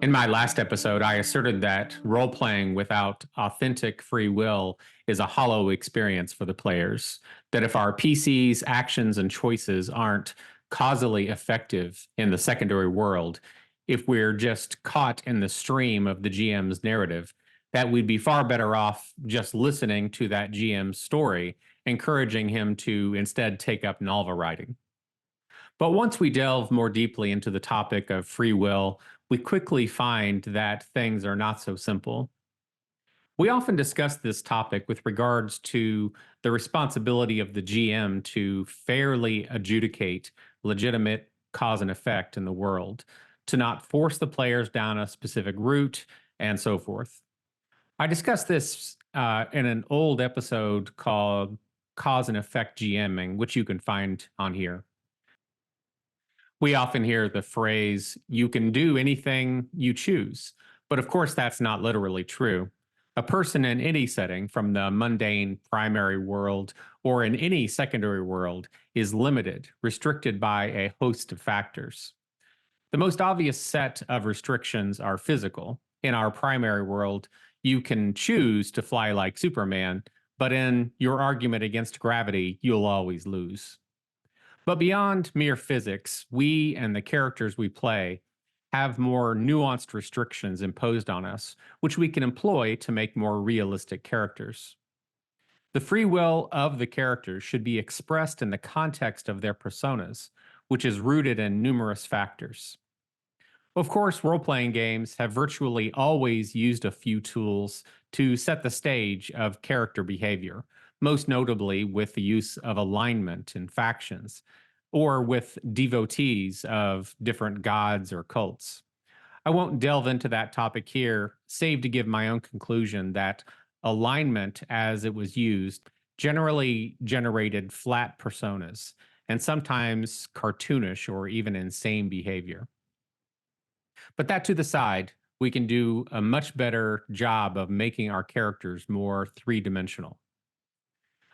In my last episode, I asserted that role playing without authentic free will is a hollow experience for the players. That if our PC's actions and choices aren't causally effective in the secondary world, if we're just caught in the stream of the GM's narrative, that we'd be far better off just listening to that GM's story, encouraging him to instead take up novel writing. But once we delve more deeply into the topic of free will, we quickly find that things are not so simple. We often discuss this topic with regards to the responsibility of the GM to fairly adjudicate legitimate cause and effect in the world, to not force the players down a specific route, and so forth. I discussed this in an old episode called Cause and Effect GMing, which you can find on here. We often hear the phrase, you can do anything you choose. But of course, that's not literally true. A person in any setting, from the mundane primary world or in any secondary world, is limited, restricted by a host of factors. The most obvious set of restrictions are physical. In our primary world, you can choose to fly like Superman, but in your argument against gravity, you'll always lose. But beyond mere physics, we and the characters we play have more nuanced restrictions imposed on us, which we can employ to make more realistic characters. The free will of the characters should be expressed in the context of their personas, which is rooted in numerous factors. Of course, role playing games have virtually always used a few tools to set the stage of character behavior, most notably with the use of alignment and factions, or with devotees of different gods or cults. I won't delve into that topic here, save to give my own conclusion that alignment, as it was used, generally generated flat personas and sometimes cartoonish or even insane behavior. But that to the side, we can do a much better job of making our characters more three dimensional.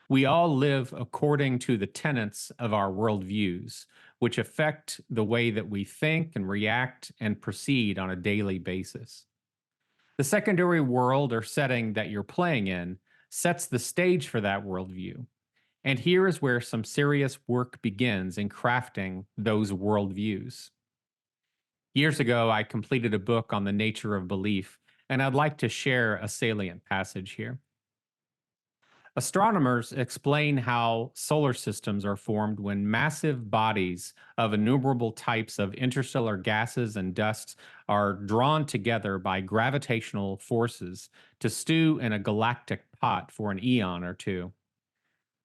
We all live according to the tenets of our worldviews, which affect the way that we think and react and proceed on a daily basis. The secondary world or setting that you're playing in sets the stage for that worldview. And here is where some serious work begins in crafting those worldviews. Years ago, I completed a book on the nature of belief, and I'd like to share a salient passage here. Astronomers explain how solar systems are formed when massive bodies of innumerable types of interstellar gases and dusts are drawn together by gravitational forces to stew in a galactic pot for an eon or two.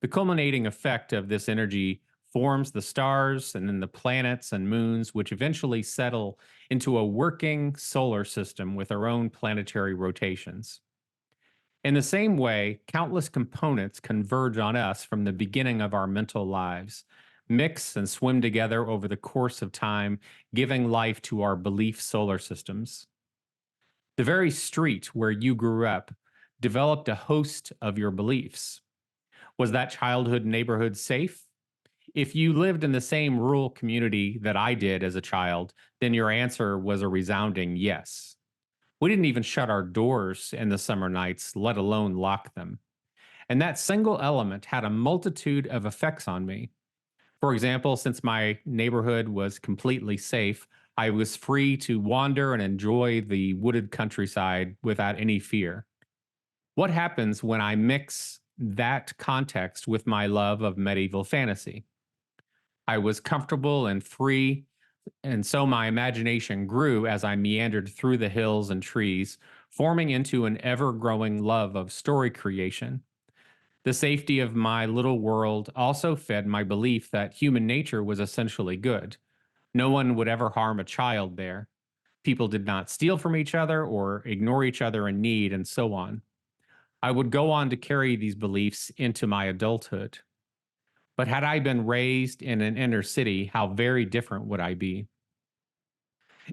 The culminating effect of this energy forms the stars and then the planets and moons, which eventually settle into a working solar system with their own planetary rotations. In the same way, countless components converge on us from the beginning of our mental lives, mix and swim together over the course of time, giving life to our belief solar systems. The very street where you grew up developed a host of your beliefs. Was that childhood neighborhood safe? If you lived in the same rural community that I did as a child, then your answer was a resounding yes. We didn't even shut our doors in the summer nights, let alone lock them. And that single element had a multitude of effects on me. For example, since my neighborhood was completely safe, I was free to wander and enjoy the wooded countryside without any fear. What happens when I mix that context with my love of medieval fantasy? I was comfortable and free, and so my imagination grew as I meandered through the hills and trees, forming into an ever growing love of story creation. The safety of my little world also fed my belief that human nature was essentially good. No one would ever harm a child there. People did not steal from each other or ignore each other in need, and so on. I would go on to carry these beliefs into my adulthood. But had I been raised in an inner city, how very different would I be?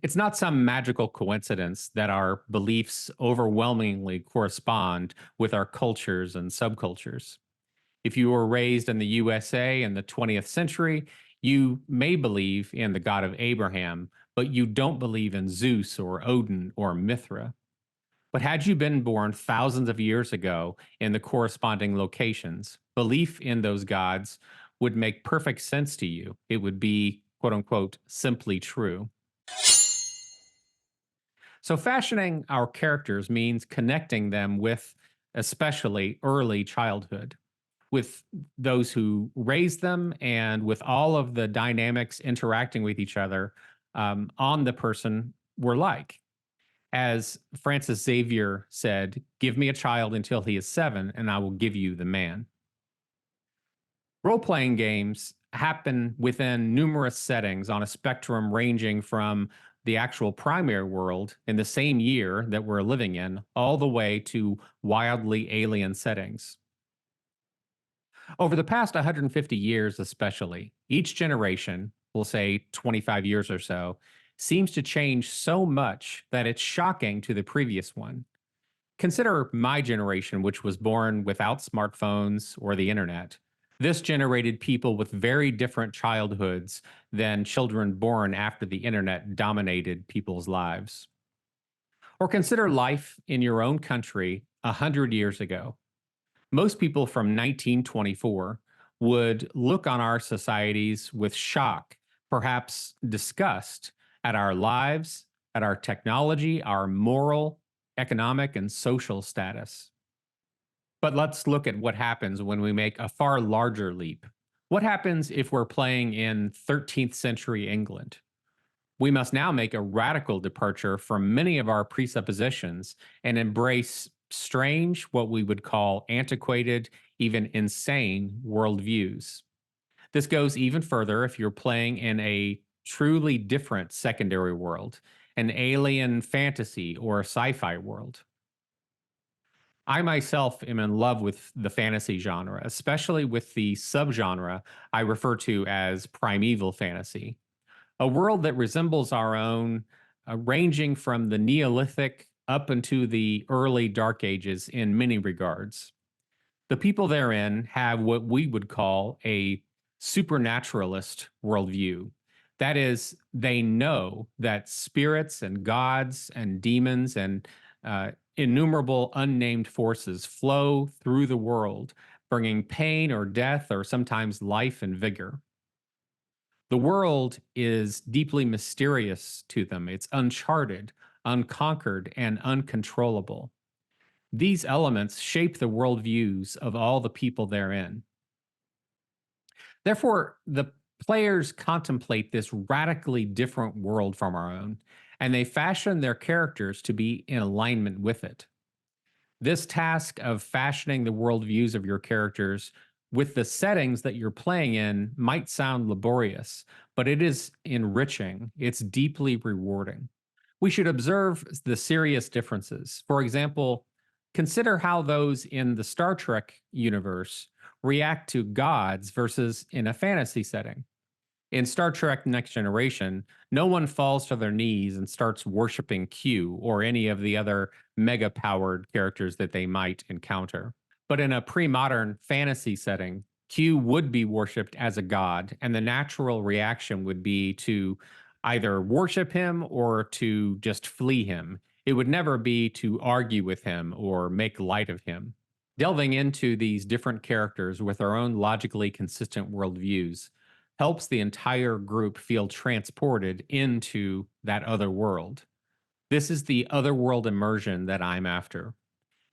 It's not some magical coincidence that our beliefs overwhelmingly correspond with our cultures and subcultures. If you were raised in the USA in the 20th century, you may believe in the God of Abraham, but you don't believe in Zeus or Odin or Mithra. But had you been born thousands of years ago in the corresponding locations, belief in those gods would make perfect sense to you. It would be, quote unquote, simply true. So, fashioning our characters means connecting them with especially early childhood, with those who raised them and with all of the dynamics interacting with each other on the person we're like. As Francis Xavier said, "Give me a child until he is 7, and I will give you the man." Role playing games happen within numerous settings on a spectrum ranging from the actual primary world in the same year that we're living in, all the way to wildly alien settings. Over the past 150 years, especially, each generation, we'll say 25 years or so, seems to change so much that it's shocking to the previous one. Consider my generation, which was born without smartphones or the internet. This generated people with very different childhoods than children born after the internet dominated people's lives. Or consider life in your own country 100 years ago. Most people from 1924 would look on our societies with shock, perhaps disgust at our lives, at our technology, our moral, economic, and social status. But let's look at what happens when we make a far larger leap. What happens if we're playing in 13th century England? We must now make a radical departure from many of our presuppositions and embrace strange, what we would call antiquated, even insane worldviews. This goes even further if you're playing in a truly different secondary world, an alien fantasy or sci fi world. I myself am in love with the fantasy genre, especially with the subgenre I refer to as primeval fantasy, a world that resembles our own, ranging from the Neolithic up into the early Dark Ages in many regards. The people therein have what we would call a supernaturalist worldview. That is, they know that spirits and gods and demons and innumerable unnamed forces flow through the world, bringing pain or death or sometimes life and vigor. The world is deeply mysterious to them. It's uncharted, unconquered, and uncontrollable. These elements shape the worldviews of all the people therein. Therefore, the players contemplate this radically different world from our own, and they fashion their characters to be in alignment with it. This task of fashioning the worldviews of your characters with the settings that you're playing in might sound laborious, but it is enriching. It's deeply rewarding. We should observe the serious differences. For example, consider how those in the Star Trek universe react to gods versus in a fantasy setting. In Star Trek Next Generation, no one falls to their knees and starts worshiping Q or any of the other mega powered characters that they might encounter. But in a pre modern fantasy setting, Q would be worshipped as a god, and the natural reaction would be to either worship him or to just flee him. It would never be to argue with him or make light of him. Delving into these different characters with our own logically consistent worldviews helps the entire group feel transported into that other world. This is the otherworld immersion that I'm after,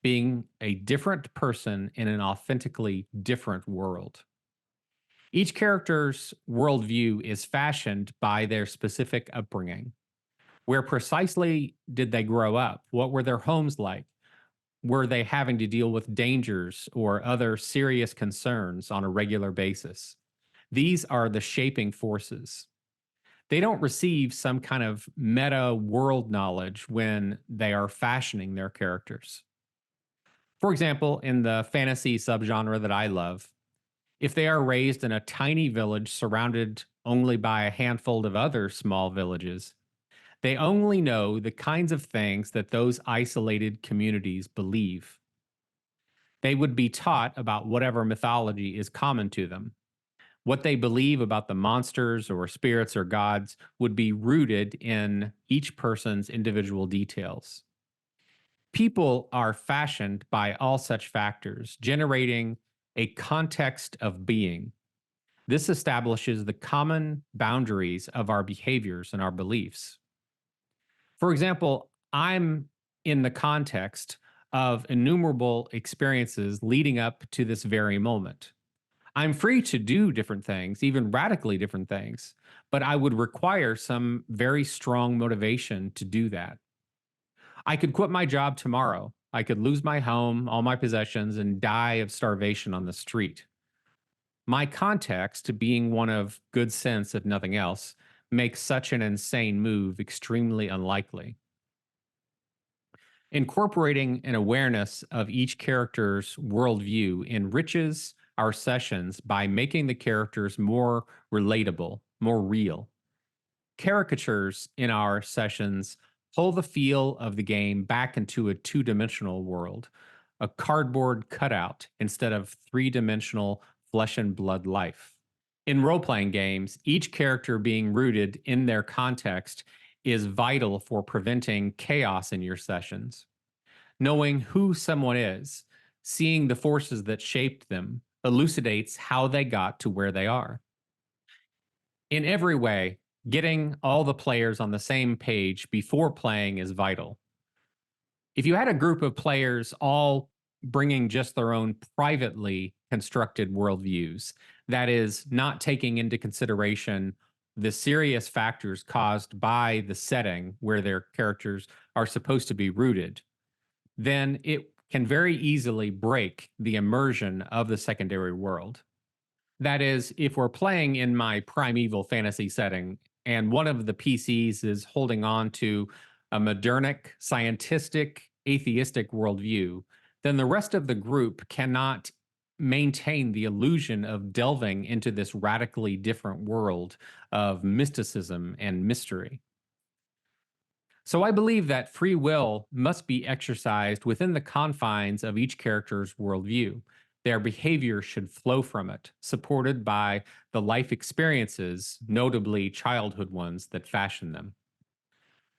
being a different person in an authentically different world. Each character's worldview is fashioned by their specific upbringing. Where precisely did they grow up? What were their homes like? Were they having to deal with dangers or other serious concerns on a regular basis? These are the shaping forces. They don't receive some kind of meta world knowledge when they are fashioning their characters. For example, in the fantasy subgenre that I love, if they are raised in a tiny village surrounded only by a handful of other small villages, they only know the kinds of things that those isolated communities believe. They would be taught about whatever mythology is common to them. What they believe about the monsters or spirits or gods would be rooted in each person's individual details. People are fashioned by all such factors, generating a context of being. This establishes the common boundaries of our behaviors and our beliefs. For example, I'm in the context of innumerable experiences leading up to this very moment. I'm free to do different things, even radically different things, but I would require some very strong motivation to do that. I could quit my job tomorrow. I could lose my home, all my possessions, and die of starvation on the street. My context, being one of good sense, if nothing else, makes such an insane move extremely unlikely. Incorporating an awareness of each character's worldview enriches our sessions by making the characters more relatable, more real. Caricatures in our sessions pull the feel of the game back into a two-dimensional world, a cardboard cutout instead of three-dimensional flesh and blood life. In role playing games, each character being rooted in their context is vital for preventing chaos in your sessions. Knowing who someone is, seeing the forces that shaped them, elucidates how they got to where they are. In every way, getting all the players on the same page before playing is vital. If you had a group of players all bringing just their own privately constructed worldviews, that is, not taking into consideration the serious factors caused by the setting where their characters are supposed to be rooted, then it can very easily break the immersion of the secondary world. That is, if we're playing in my primeval fantasy setting and one of the PCs is holding on to a modernic, scientistic, atheistic worldview, then the rest of the group cannot maintain the illusion of delving into this radically different world of mysticism and mystery. So I believe that free will must be exercised within the confines of each character's worldview. Their behavior should flow from it, supported by the life experiences, notably childhood ones, that fashion them.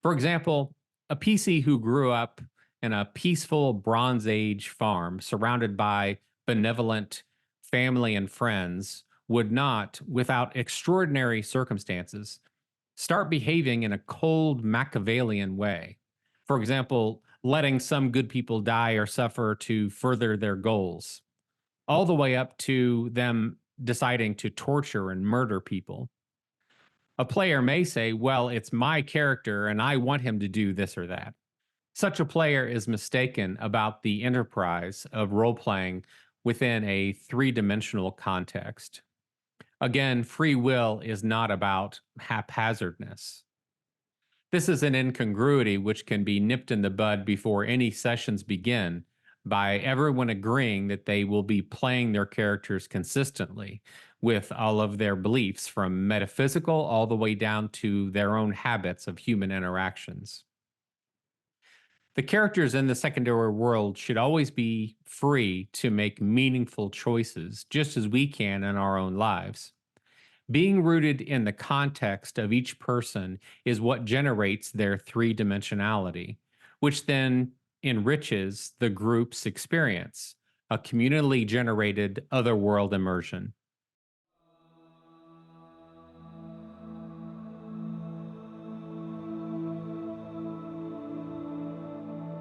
For example, a PC who grew up in a peaceful Bronze Age farm surrounded by benevolent family and friends would not, without extraordinary circumstances, start behaving in a cold Machiavellian way. For example, letting some good people die or suffer to further their goals, all the way up to them deciding to torture and murder people. A player may say, well, it's my character and I want him to do this or that. Such a player is mistaken about the enterprise of role playing within a three-dimensional context. Again, free will is not about haphazardness. This is an incongruity which can be nipped in the bud before any sessions begin by everyone agreeing that they will be playing their characters consistently with all of their beliefs, from metaphysical all the way down to their own habits of human interactions. The characters in the secondary world should always be free to make meaningful choices, just as we can in our own lives. Being rooted in the context of each person is what generates their three dimensionality, which then enriches the group's experience, a communally generated otherworld immersion.